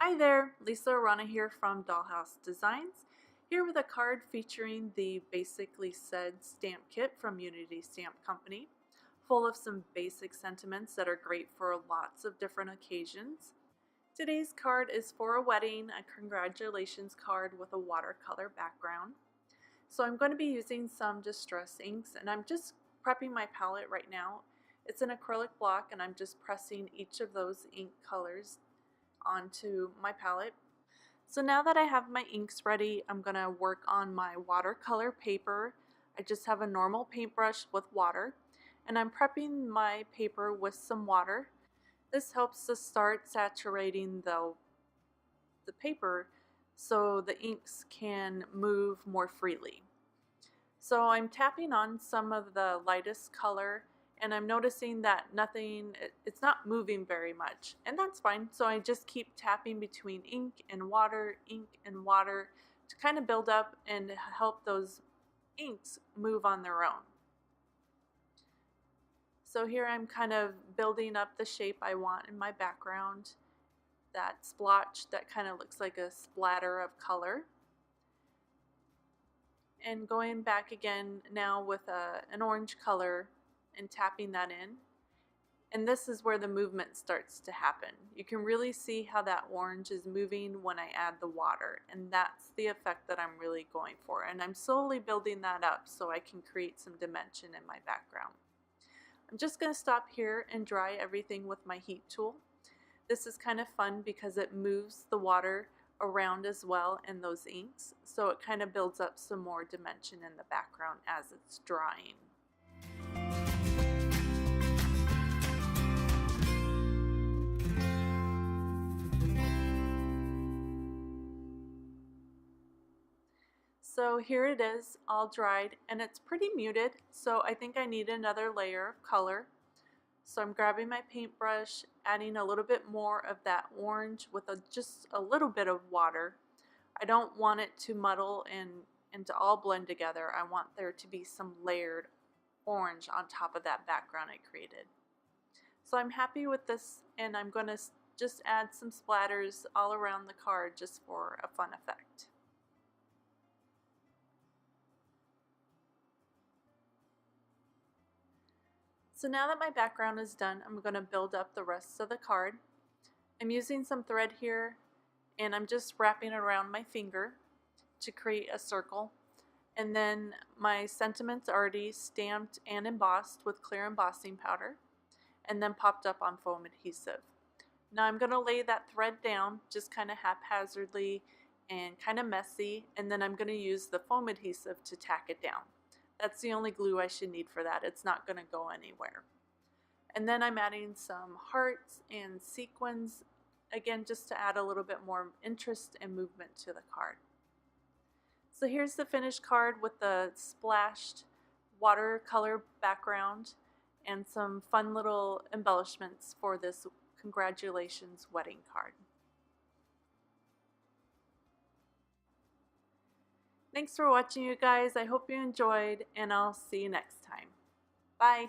Hi there, Lisa Arana here from Dollhouse Designs, here with a card featuring the Basically Said stamp kit from Unity Stamp Company, full of some basic sentiments that are great for lots of different occasions. Today's card is for a wedding, a congratulations card with a watercolor background. So I'm going to be using some distress inks, and I'm just prepping my palette right now. It's an acrylic block, and I'm just pressing each of those ink colors onto my palette. So now that I have my inks ready, I'm going to work on my watercolor paper. I just have a normal paintbrush with water, and I'm prepping my paper with some water. This helps to start saturating the paper so the inks can move more freely. So I'm tapping on some of the lightest color, and I'm noticing that it's not moving very much, and that's fine. So I just keep tapping between ink and water to kind of build up and help those inks move on their own. So here I'm kind of building up the shape I want in my background, that splotch that kind of looks like a splatter of color. And going back again now with an orange color and tapping that in. And this is where the movement starts to happen. You can really see how that orange is moving when I add the water, and that's the effect that I'm really going for. And I'm slowly building that up so I can create some dimension in my background. I'm just going to stop here and dry everything with my heat tool. This is kind of fun because it moves the water around as well in those inks, so it kind of builds up some more dimension in the background as it's drying. So here it is, all dried, and it's pretty muted, so I think I need another layer of color. So I'm grabbing my paintbrush, adding a little bit more of that orange with just a little bit of water. I don't want it to muddle and to all blend together. I want there to be some layered orange on top of that background I created. So I'm happy with this, and I'm going to just add some splatters all around the card just for a fun effect. So now that my background is done, I'm going to build up the rest of the card. I'm using some thread here, and I'm just wrapping it around my finger to create a circle. And then my sentiments already stamped and embossed with clear embossing powder, and then popped up on foam adhesive. Now I'm going to lay that thread down just kind of haphazardly and kind of messy, and then I'm going to use the foam adhesive to tack it down. That's the only glue I should need for that. It's not going to go anywhere. And then I'm adding some hearts and sequins, again just to add a little bit more interest and movement to the card. So here's the finished card with the splashed watercolor background and some fun little embellishments for this congratulations wedding card. Thanks for watching, you guys. I hope you enjoyed, and I'll see you next time. Bye.